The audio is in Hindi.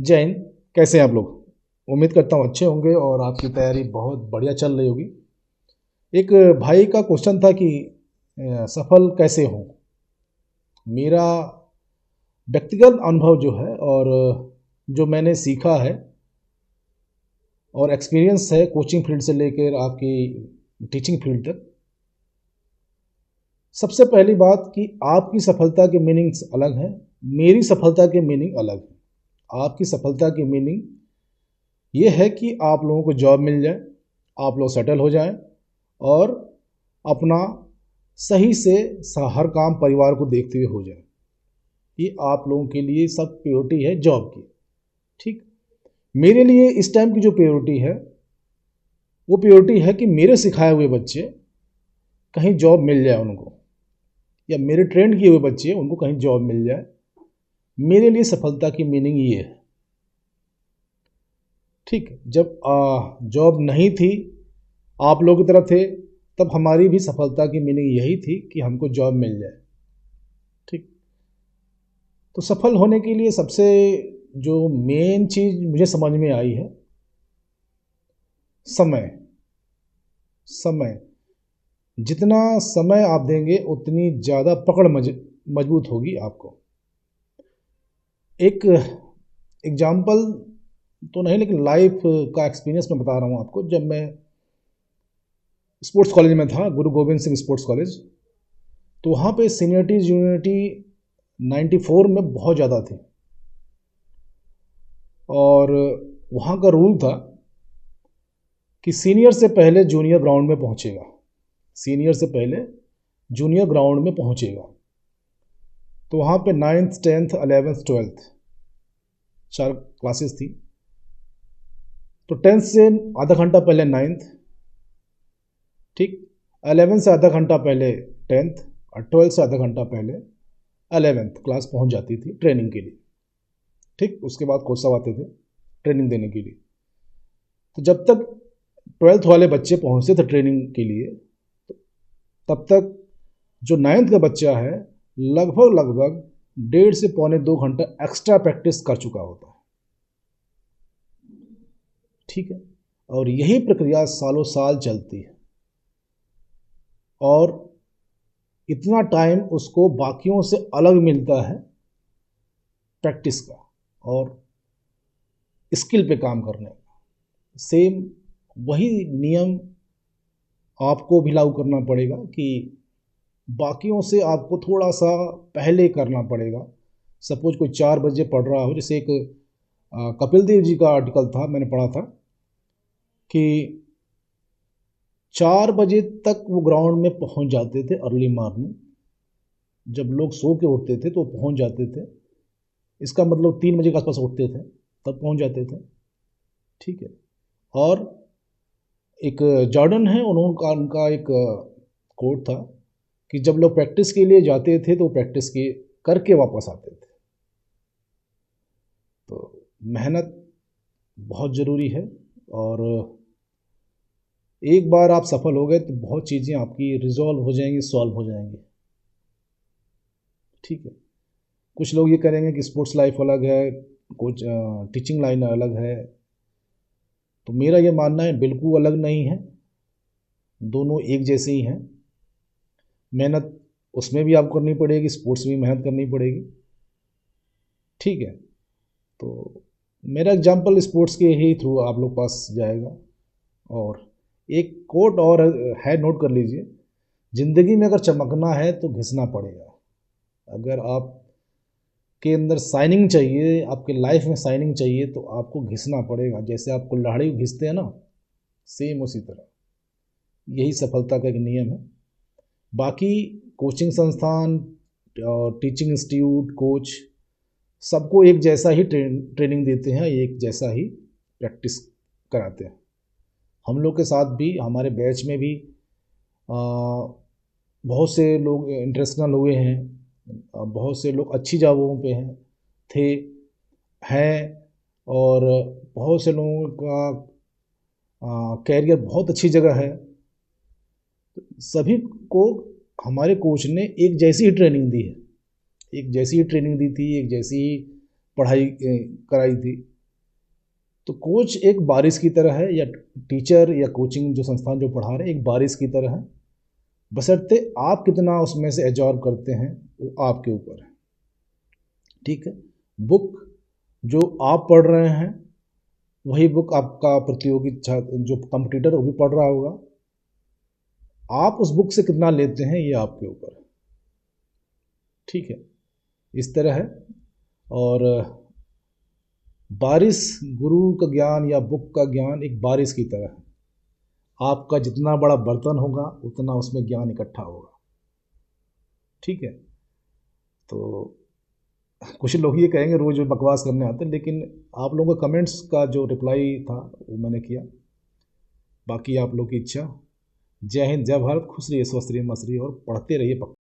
जय हिंद। कैसे हैं आप लोग? उम्मीद करता हूँ अच्छे होंगे और आपकी तैयारी बहुत बढ़िया चल रही होगी। एक भाई का क्वेश्चन था कि सफल कैसे हों। मेरा व्यक्तिगत अनुभव जो है और जो मैंने सीखा है और एक्सपीरियंस है कोचिंग फील्ड से लेकर आपकी टीचिंग फील्ड तक। सबसे पहली बात कि आपकी सफलता के मीनिंग्स अलग हैं, मेरी सफलता के मीनिंग अलग हैं। आपकी सफलता की मीनिंग ये है कि आप लोगों को जॉब मिल जाए, आप लोग सेटल हो जाएं और अपना सही से हर काम परिवार को देखते हुए हो जाए। ये आप लोगों के लिए सब प्रायोरिटी है जॉब की। ठीक, मेरे लिए इस टाइम की जो प्रायोरिटी है वो प्रायोरिटी है कि मेरे सिखाए हुए बच्चे कहीं जॉब मिल जाए उनको, या मेरे ट्रेंड किए हुए बच्चे उनको कहीं जॉब मिल जाए। मेरे लिए सफलता की मीनिंग ये है। ठीक, जब जॉब नहीं थी, आप लोग की तरफ थे, तब हमारी भी सफलता की मीनिंग यही थी कि हमको जॉब मिल जाए। ठीक, तो सफल होने के लिए सबसे जो मेन चीज़ मुझे समझ में आई है, समय। समय, जितना समय आप देंगे उतनी ज़्यादा पकड़ मजबूत होगी आपको। एक एग्जाम्पल तो नहीं, लेकिन लाइफ का एक्सपीरियंस मैं बता रहा हूँ आपको। जब मैं स्पोर्ट्स कॉलेज में था, गुरु गोविंद सिंह स्पोर्ट्स कॉलेज, तो वहाँ पे सीनियरिटी जूनियरिटी 94 में बहुत ज़्यादा थी। और वहाँ का रूल था कि सीनियर से पहले जूनियर ग्राउंड में पहुँचेगा, सीनियर से पहले जूनियर ग्राउंड में पहुँचेगा। तो वहाँ पे 9th 10th 11th 12th 4 classes थी। तो 10th से आधा घंटा पहले 9th, ठीक, 11th से आधा घंटा पहले 10th और 12th से आधा घंटा पहले 11th क्लास पहुँच जाती थी ट्रेनिंग के लिए। ठीक, उसके बाद कोच साहब आते थे ट्रेनिंग देने के लिए। तो जब तक 12th वाले बच्चे पहुँचते थे ट्रेनिंग के लिए, तब तक जो 9th का बच्चा है लगभग लगभग 1.5 से पौने 2 घंटा एक्स्ट्रा प्रैक्टिस कर चुका होता है। ठीक है, और यही प्रक्रिया सालों साल चलती है और इतना टाइम उसको बाकियों से अलग मिलता है प्रैक्टिस का और स्किल पे काम करने का। सेम वही नियम आपको भी लागू करना पड़ेगा कि बाकियों से आपको थोड़ा सा पहले करना पड़ेगा। सपोज कोई 4 बजे पढ़ रहा हो, जैसे एक कपिल देव जी का आर्टिकल था, मैंने पढ़ा था कि 4 बजे तक वो ग्राउंड में पहुंच जाते थे अर्ली मॉर्निंग। जब लोग सो के उठते थे तो पहुंच जाते थे। इसका मतलब 3 बजे के आसपास उठते थे तब पहुंच जाते थे। ठीक है, और एक जॉर्डन है, उनका एक कोट था कि जब लोग प्रैक्टिस के लिए जाते थे तो प्रैक्टिस के करके वापस आते थे। तो मेहनत बहुत ज़रूरी है और एक बार आप सफल हो गए तो बहुत चीज़ें आपकी रिजॉल्व हो जाएंगी, सॉल्व हो जाएंगी। ठीक है, कुछ लोग ये करेंगे कि स्पोर्ट्स लाइफ अलग है, कुछ टीचिंग लाइन अलग है। तो मेरा ये मानना है बिल्कुल अलग नहीं है, दोनों एक जैसे ही हैं। मेहनत उसमें भी आपको करनी पड़ेगी, स्पोर्ट्स में भी मेहनत करनी पड़ेगी। ठीक है, तो मेरा एग्जांपल स्पोर्ट्स के ही थ्रू आप लोग पास जाएगा। और एक कोट और है, नोट कर लीजिए, ज़िंदगी में अगर चमकना है तो घिसना पड़ेगा। अगर आप के अंदर शाइनिंग चाहिए, आपके लाइफ में शाइनिंग चाहिए, तो आपको घिसना पड़ेगा। जैसे आप कुल्हाड़ी घिसते हैं ना, सेम उसी तरह यही सफलता का एक नियम है। बाकी कोचिंग संस्थान और टीचिंग इंस्टीट्यूट कोच सबको एक जैसा ही ट्रेनिंग देते हैं, एक जैसा ही प्रैक्टिस कराते हैं। हम लोग के साथ भी, हमारे बैच में भी आ, बहुत से लोग इंटरनेशनल हुए हैं, बहुत से लोग अच्छी जगहों पे हैं, थे, हैं, और बहुत से लोगों का कैरियर बहुत अच्छी जगह है। सभी को हमारे कोच ने एक जैसी ही ट्रेनिंग दी है, एक जैसी ही ट्रेनिंग दी थी, एक जैसी ही पढ़ाई कराई थी। तो कोच एक बारिश की तरह है, या टीचर या कोचिंग जो संस्थान जो पढ़ा रहे हैं एक बारिश की तरह है, बशर्ते आप कितना उसमें से एब्जॉर्ब करते हैं वो आपके ऊपर है। ठीक है, बुक जो आप पढ़ रहे हैं वही बुक आपका प्रतियोगी जो कंपटीटर वो भी पढ़ रहा होगा। आप उस बुक से कितना लेते हैं ये आपके ऊपर है। ठीक है, इस तरह है। और बारिश, गुरु का ज्ञान या बुक का ज्ञान एक बारिश की तरह है। आपका जितना बड़ा बर्तन होगा उतना उसमें ज्ञान इकट्ठा होगा। ठीक है, तो कुछ लोग ये कहेंगे रोज बकवास करने आते हैं, लेकिन आप लोगों का कमेंट्स का जो रिप्लाई था वो मैंने किया। बाकी आप लोग की इच्छा। जय हिंद, जय भारत, खुश रहिए, स्वस्थ रहिए, मस्त रहिए और पढ़ते रहिए।